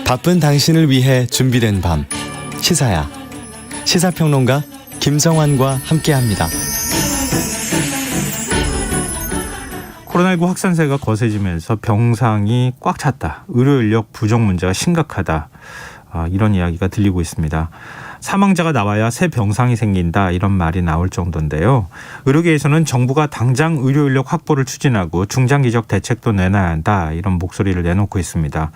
바쁜 당신을 위해 준비된 밤 시사야. 시사평론가 김성환과 함께합니다. 코로나19 확산세가 거세지면서 병상이 꽉 찼다. 의료 인력 부족 문제가 심각하다. 이런 이야기가 들리고 있습니다. 사망자가 나와야 새 병상이 생긴다, 이런 말이 나올 정도인데요. 의료계에서는 정부가 당장 의료 인력 확보를 추진하고 중장기적 대책도 내놔야 한다, 이런 목소리를 내놓고 있습니다.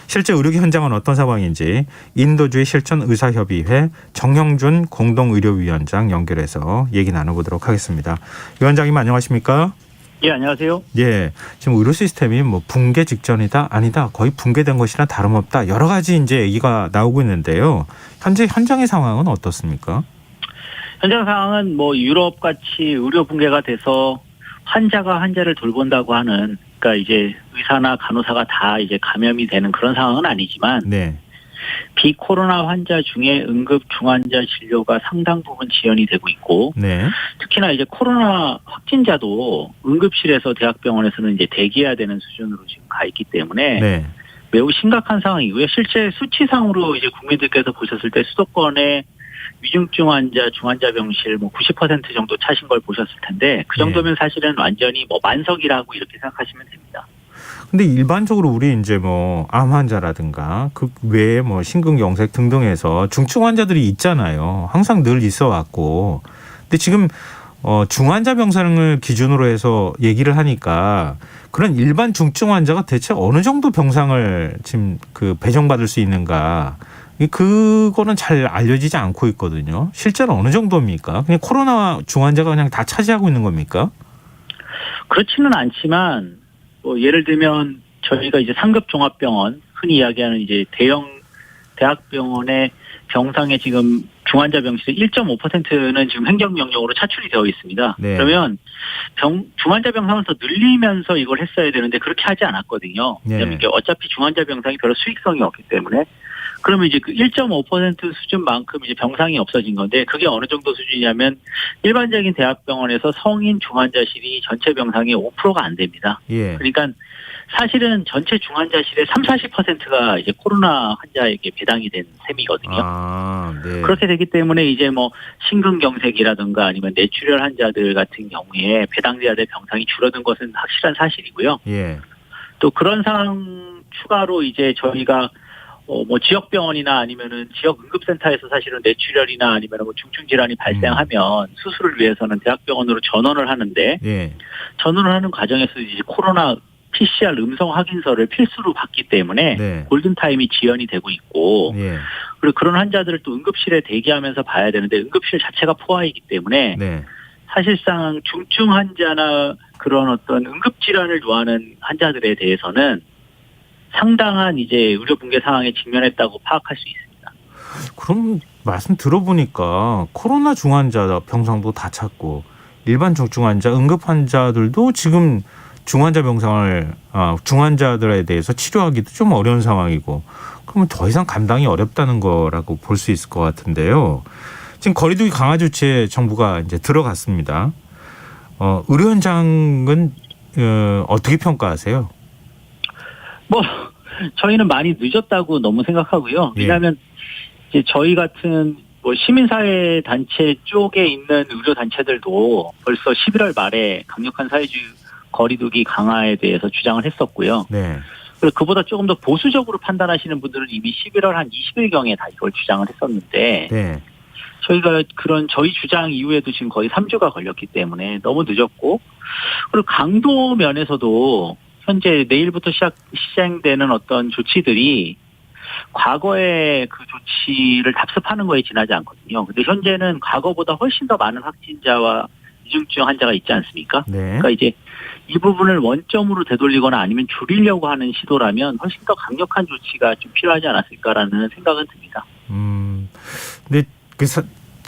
실제 의료계 현장은 어떤 상황인지 인도주의 실천 의사협의회 정형준 공동의료위원장 연결해서 얘기 나눠보도록 하겠습니다. 위원장님 안녕하십니까? 예, 안녕하세요. 예, 지금 의료 시스템이 뭐 붕괴 직전이다, 아니다, 거의 붕괴된 것이나 다름없다, 여러 가지 이제 얘기가 나오고 있는데요. 현재 현장의 상황은 어떻습니까? 현장 상황은 뭐 유럽 같이 의료 붕괴가 돼서 환자가 환자를 돌본다고 하는, 그러니까 이제 의사나 간호사가 다 이제 감염이 되는 그런 상황은 아니지만, 네. 비코로나 환자 중에 응급 중환자 진료가 상당 부분 지연이 되고 있고, 네. 특히나 이제 코로나 확진자도 응급실에서 대학병원에서는 이제 대기해야 되는 수준으로 지금 가 있기 때문에 네. 매우 심각한 상황이고요. 실제 수치상으로 이제 국민들께서 보셨을 때 수도권의 위중증 환자, 중환자 병실 뭐 90% 정도 차신 걸 보셨을 텐데, 그 정도면 사실은 완전히 뭐 만석이라고 이렇게 생각하시면 됩니다. 근데 일반적으로 우리 이제 뭐 암 환자라든가 그 외에 뭐 심근경색 등등해서 중증 환자들이 있잖아요. 항상 늘 있어 왔고. 근데 지금 중환자 병상을 기준으로 해서 얘기를 하니까 그런 일반 중증 환자가 대체 어느 정도 병상을 지금 그 배정받을 수 있는가? 그거는 잘 알려지지 않고 있거든요. 실제로 어느 정도입니까? 그냥 코로나 중환자가 그냥 다 차지하고 있는 겁니까? 그렇지는 않지만, 뭐 예를 들면 저희가 이제 상급 종합병원, 흔히 이야기하는 이제 대형 대학병원의 병상에 지금 중환자 병실의 1.5%는 지금 행정명령으로 차출이 되어 있습니다. 네. 그러면 중환자 병상을 더 늘리면서 이걸 했어야 되는데 그렇게 하지 않았거든요. 네. 왜냐하면 이게 어차피 중환자 병상이 별로 수익성이 없기 때문에. 그러면 이제 그 1.5% 수준만큼 이제 병상이 없어진 건데, 그게 어느 정도 수준이냐면 일반적인 대학병원에서 성인 중환자실이 전체 병상의 5%가 안 됩니다. 예. 그러니까 사실은 전체 중환자실의 30-40%가 이제 코로나 환자에게 배당이 된 셈이거든요. 네. 그렇게 되기 때문에 이제 뭐 심근경색이라든가 아니면 뇌출혈 환자들 같은 경우에 배당돼야 될 병상이 줄어든 것은 확실한 사실이고요. 예. 또 그런 상황 추가로 이제 저희가 뭐 지역병원이나 아니면은 지역 응급센터에서 사실은 뇌출혈이나 아니면 뭐 중증 질환이 발생하면 수술을 위해서는 대학병원으로 전원을 하는데, 예. 전원을 하는 과정에서 이제 코로나 PCR 음성 확인서를 필수로 받기 때문에 네. 골든타임이 지연이 되고 있고, 예. 그리고 그런 환자들을 또 응급실에 대기하면서 봐야 되는데 응급실 자체가 포화이기 때문에 네. 사실상 중증 환자나 그런 어떤 응급질환을 요하는 환자들에 대해서는 상당한 이제 의료 붕괴 상황에 직면했다고 파악할 수 있습니다. 그럼 말씀 들어보니까 코로나 중환자 병상도 다 찼고 일반 중증 환자, 응급 환자들도 지금 중환자 병상을 중환자들에 대해서 치료하기도 좀 어려운 상황이고, 그러면 더 이상 감당이 어렵다는 거라고 볼 수 있을 것 같은데요. 지금 거리두기 강화 조치에 정부가 이제 들어갔습니다. 의료 현장은 어떻게 평가하세요? 뭐 저희는 많이 늦었다고 너무 생각하고요. 왜냐하면 이제 저희 같은 뭐 시민사회 단체 쪽에 있는 의료 단체들도 벌써 11월 말에 강력한 사회주의 거리두기 강화에 대해서 주장을 했었고요. 네. 그리고 그보다 조금 더 보수적으로 판단하시는 분들은 이미 11월 한 20일경에 다 이걸 주장을 했었는데, 네. 저희가 그런 저희 주장 이후에도 지금 거의 3주가 걸렸기 때문에 너무 늦었고, 그리고 강도 면에서도 현재 내일부터 시행되는 어떤 조치들이 과거의 그 조치를 답습하는 거에 지나지 않거든요. 근데 현재는 과거보다 훨씬 더 많은 확진자와 위중증 환자가 있지 않습니까? 네. 그러니까 이제 이 부분을 원점으로 되돌리거나 아니면 줄이려고 하는 시도라면 훨씬 더 강력한 조치가 좀 필요하지 않았을까라는 생각은 듭니다. 근데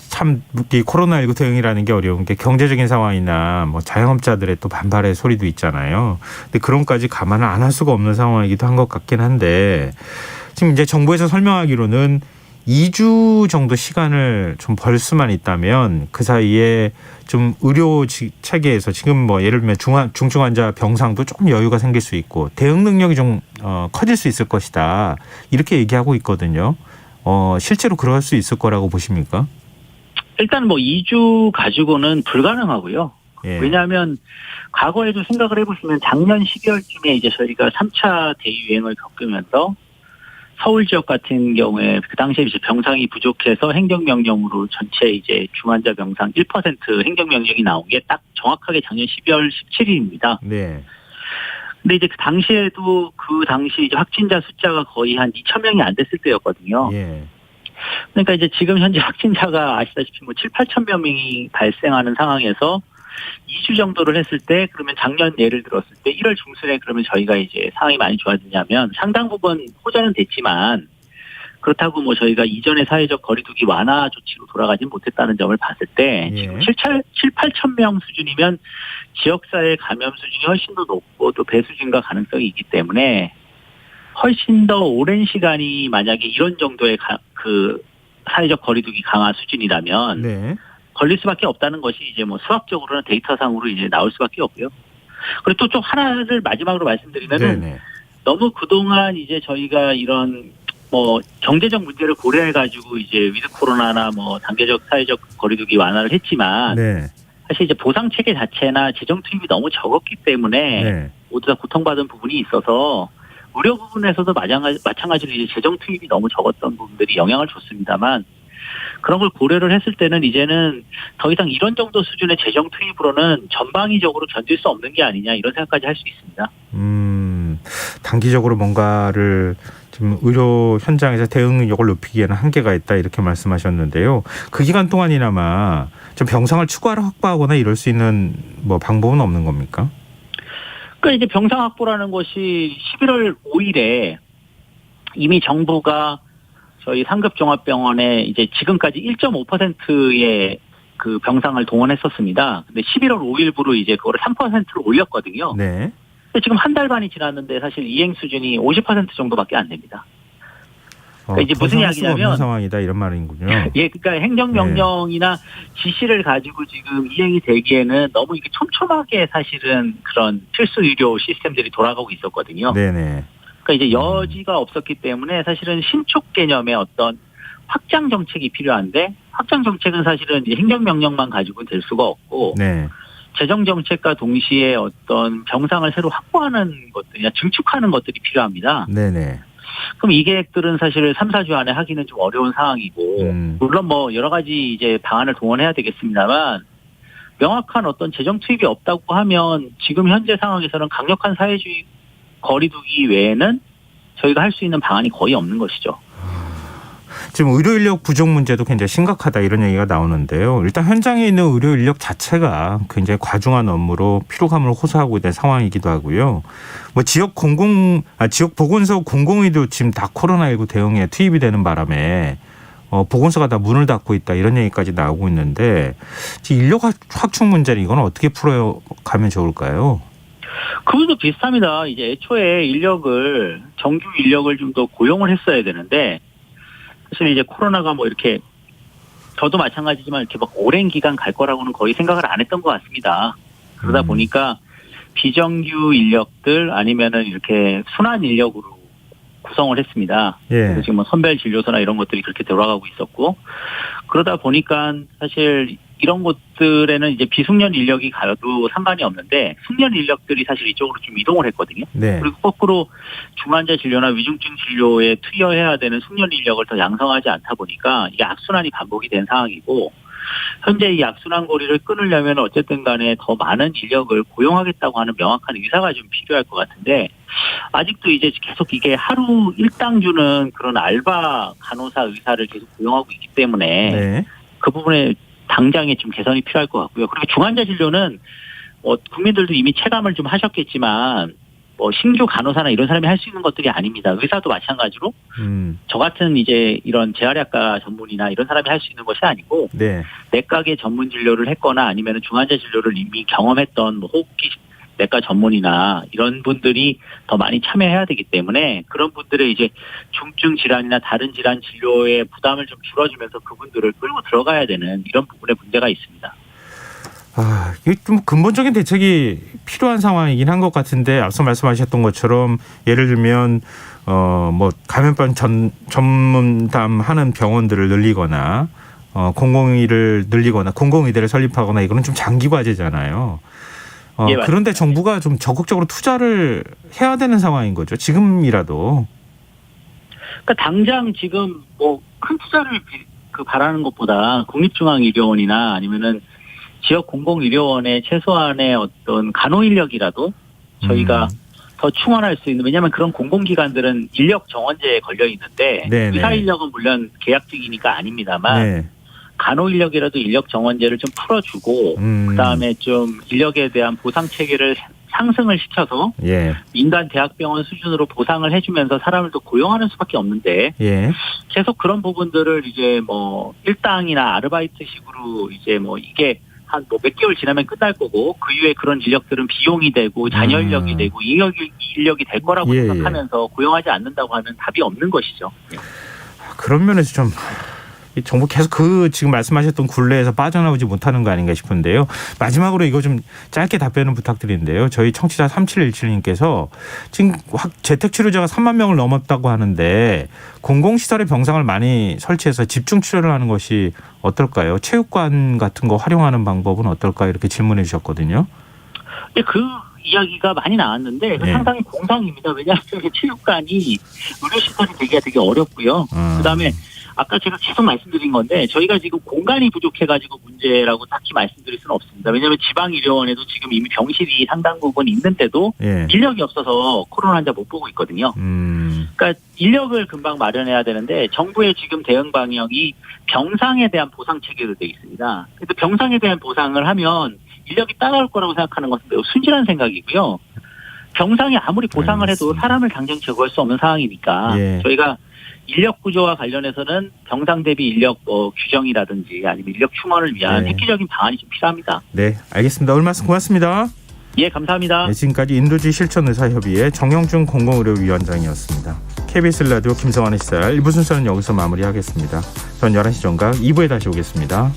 참 이 코로나19 대응이라는 게 어려운 게 경제적인 상황이나 뭐 자영업자들의 또 반발의 소리도 있잖아요. 근데 그런 것까지 감안을 안 할 수가 없는 상황이기도 한 것 같긴 한데, 지금 이제 정부에서 설명하기로는 2주 정도 시간을 좀 벌 수만 있다면 그 사이에 좀 의료 체계에서 지금 뭐 예를 들면 중증 환자 병상도 조금 여유가 생길 수 있고 대응 능력이 좀 커질 수 있을 것이다. 이렇게 얘기하고 있거든요. 실제로 그럴 수 있을 거라고 보십니까? 일단 뭐 2주 가지고는 불가능하고요. 예. 왜냐하면 과거에도 생각을 해보시면 작년 12월쯤에 이제 저희가 3차 대유행을 겪으면서 서울 지역 같은 경우에 그 당시에 이제 병상이 부족해서 행정명령으로 전체 이제 중환자 병상 1% 행정명령이 나온 게 딱 정확하게 작년 12월 17일입니다. 네. 근데 이제 그 당시에도 그 당시 이제 확진자 숫자가 거의 한 2,000명이 안 됐을 때였거든요. 예. 그러니까 이제 지금 현재 확진자가 아시다시피 뭐 7, 8천 명이 발생하는 상황에서 2주 정도를 했을 때 그러면 작년 예를 들었을 때 1월 중순에 그러면 저희가 이제 상황이 많이 좋아지냐면 상당 부분 호전은 됐지만 그렇다고 뭐 저희가 이전의 사회적 거리두기 완화 조치로 돌아가진 못했다는 점을 봤을 때 지금 7, 8천 명 수준이면 지역사회 감염 수준이 훨씬 더 높고 또 배수 증가 가능성이 있기 때문에 훨씬 더 오랜 시간이 만약에 이런 정도의 그 사회적 거리두기 강화 수준이라면 네. 걸릴 수밖에 없다는 것이 이제 뭐 수학적으로는 데이터상으로 이제 나올 수밖에 없고요. 그리고 또 좀 하나를 마지막으로 말씀드리면은 네네. 너무 그동안 이제 저희가 이런 뭐 경제적 문제를 고려해가지고 이제 위드 코로나나 뭐 단계적 사회적 거리두기 완화를 했지만 네. 사실 이제 보상 체계 자체나 재정 투입이 너무 적었기 때문에 네. 모두 다 고통받은 부분이 있어서 의료 부분에서도 마찬가지로 이제 재정 투입이 너무 적었던 부분들이 영향을 줬습니다만 그런 걸 고려를 했을 때는 이제는 더 이상 이런 정도 수준의 재정 투입으로는 전방위적으로 견딜 수 없는 게 아니냐 이런 생각까지 할 수 있습니다. 단기적으로 뭔가를 좀 의료 현장에서 대응 능력을 높이기에는 한계가 있다 이렇게 말씀하셨는데요. 그 기간 동안이나마 좀 병상을 추가로 확보하거나 이럴 수 있는 뭐 방법은 없는 겁니까? 그러니까 이제 병상 확보라는 것이 11월 5일에 이미 정부가 저희 상급 종합병원에 이제 지금까지 1.5%의 그 병상을 동원했었습니다. 근데 11월 5일부로 이제 그거를 3%로 올렸거든요. 네. 근데 지금 한 달 반이 지났는데 사실 이행 수준이 50% 정도밖에 안 됩니다. 그러니까 이제 무슨 이야기냐면 없는 상황이다 이런 말인군요. 예, 그러니까 행정명령이나 지시를 가지고 지금 이행이 되기에는 너무 이게 촘촘하게 사실은 그런 필수 의료 시스템들이 돌아가고 있었거든요. 네네. 그러니까 이제 여지가 없었기 때문에 사실은 신축 개념의 어떤 확장 정책이 필요한데 확장 정책은 사실은 이제 행정명령만 가지고는 될 수가 없고 네. 재정 정책과 동시에 어떤 병상을 새로 확보하는 것들이나 증축하는 것들이 필요합니다. 네네. 그럼 이 계획들은 사실 3, 4주 안에 하기는 좀 어려운 상황이고 물론 뭐 여러 가지 이제 방안을 동원해야 되겠습니다만 명확한 어떤 재정 투입이 없다고 하면 지금 현재 상황에서는 강력한 사회주의 거리두기 외에는 저희가 할 수 있는 방안이 거의 없는 것이죠. 지금 의료 인력 부족 문제도 굉장히 심각하다 이런 얘기가 나오는데요. 일단 현장에 있는 의료 인력 자체가 굉장히 과중한 업무로 피로감을 호소하고 있는 상황이기도 하고요. 뭐 지역 보건소 공공의도 지금 다 코로나19 대응에 투입이 되는 바람에 보건소가 다 문을 닫고 있다 이런 얘기까지 나오고 있는데 인력 확충 문제는 이건 어떻게 풀어가면 좋을까요? 그것도 비슷합니다. 이제 애초에 정규 인력을 좀 더 고용을 했어야 되는데 사실 이제 코로나가 뭐 이렇게 저도 마찬가지지만 이렇게 막 오랜 기간 갈 거라고는 거의 생각을 안 했던 것 같습니다. 그러다 보니까 비정규 인력들 아니면은 이렇게 순환 인력으로 구성을 했습니다. 예. 그래서 지금 뭐 선별 진료소나 이런 것들이 그렇게 돌아가고 있었고 그러다 보니까 사실 이런 곳들에는 이제 비숙련 인력이 가도 상관이 없는데 숙련 인력들이 사실 이쪽으로 좀 이동을 했거든요. 네. 그리고 거꾸로 중환자 진료나 위중증 진료에 투여해야 되는 숙련 인력을 더 양성하지 않다 보니까 이게 악순환이 반복이 된 상황이고 현재 이 악순환 고리를 끊으려면 어쨌든 간에 더 많은 인력을 고용하겠다고 하는 명확한 의사가 좀 필요할 것 같은데 아직도 이제 계속 이게 하루 일당 주는 그런 알바 간호사 의사를 계속 고용하고 있기 때문에 네. 그 부분에 당장에 좀 개선이 필요할 것 같고요. 그리고 중환자 진료는 국민들도 이미 체감을 좀 하셨겠지만 신규 간호사나 이런 사람이 할 수 있는 것들이 아닙니다. 의사도 마찬가지로 저 같은 이제 이런 재활약과 전문이나 이런 사람이 할 수 있는 것이 아니고 네. 내과계 전문 진료를 했거나 아니면 중환자 진료를 이미 경험했던 호흡기 내과 전문의나 이런 분들이 더 많이 참여해야 되기 때문에 그런 분들의 이제 중증 질환이나 다른 질환 진료의 부담을 좀 줄여주면서 그분들을 끌고 들어가야 되는 이런 부분에 문제가 있습니다. 이게 좀 근본적인 대책이 필요한 상황이긴 한 것 같은데 앞서 말씀하셨던 것처럼 예를 들면 뭐 감염병 전문담 하는 병원들을 늘리거나 공공의를 늘리거나 공공의대를 설립하거나 이거는 좀 장기 과제잖아요. 예, 그런데 정부가 좀 적극적으로 투자를 해야 되는 상황인 거죠. 지금이라도. 그러니까 당장 지금 뭐 큰 투자를 바라는 것보다 국립중앙의료원이나 아니면은 지역 공공의료원의 최소한의 어떤 간호 인력이라도 저희가 더 충원할 수 있는, 왜냐하면 그런 공공기관들은 인력 정원제에 걸려 있는데 네네. 의사 인력은 물론 계약직이니까 아닙니다만 네. 간호 인력이라도 인력 정원제를 좀 풀어주고 그다음에 좀 인력에 대한 보상 체계를 상승을 시켜서 예. 민간 대학병원 수준으로 보상을 해주면서 사람을 더 고용하는 수밖에 없는데 예. 계속 그런 부분들을 이제 뭐 일당이나 아르바이트식으로 이제 뭐 이게 한 뭐 몇 개월 지나면 끝날 거고 그 이후에 그런 인력들은 비용이 되고 잔여 인력이 되고 인력이 될 거라고 예, 생각하면서 고용하지 않는다고 하면 답이 없는 것이죠. 그런 면에서 좀 정부 계속 지금 말씀하셨던 굴레에서 빠져나오지 못하는 거 아닌가 싶은데요. 마지막으로 이거 좀 짧게 답변을 부탁드리는데요. 저희 청취자 3717님께서 지금 재택치료자가 3만 명을 넘었다고 하는데 공공시설의 병상을 많이 설치해서 집중치료를 하는 것이 어떨까요? 체육관 같은 거 활용하는 방법은 어떨까요? 이렇게 질문해 주셨거든요. 그 이야기가 많이 나왔는데 네. 상당히 공상입니다. 왜냐하면 체육관이 의료시설이 되기가 되게 어렵고요. 그다음에 아까 제가 계속 말씀드린 건데 저희가 지금 공간이 부족해가지고 문제라고 딱히 말씀드릴 수는 없습니다. 왜냐하면 지방의료원에도 지금 이미 병실이 상당 부분 있는데도 예. 인력이 없어서 코로나 환자 못 보고 있거든요. 그러니까 인력을 금방 마련해야 되는데 정부의 지금 대응 방역이 병상에 대한 보상 체계로 되어 있습니다. 그래서 병상에 대한 보상을 하면 인력이 따라올 거라고 생각하는 것은 매우 순진한 생각이고요. 병상이 아무리 보상을 해도 사람을 당장 제거할 수 없는 상황이니까 예. 저희가 인력 구조와 관련해서는 병상 대비 인력 규정이라든지 아니면 인력 충원을 위한 획기적인 방안이 좀 필요합니다. 네, 알겠습니다. 오늘 말씀 고맙습니다. 예, 감사합니다. 네, 지금까지 인도주의 실천의사협의회 정영준 공공의료위원장이었습니다. KBS 라디오 김성환의 시사야 1부 순서는 여기서 마무리하겠습니다. 전 11시 정각 2부에 다시 오겠습니다.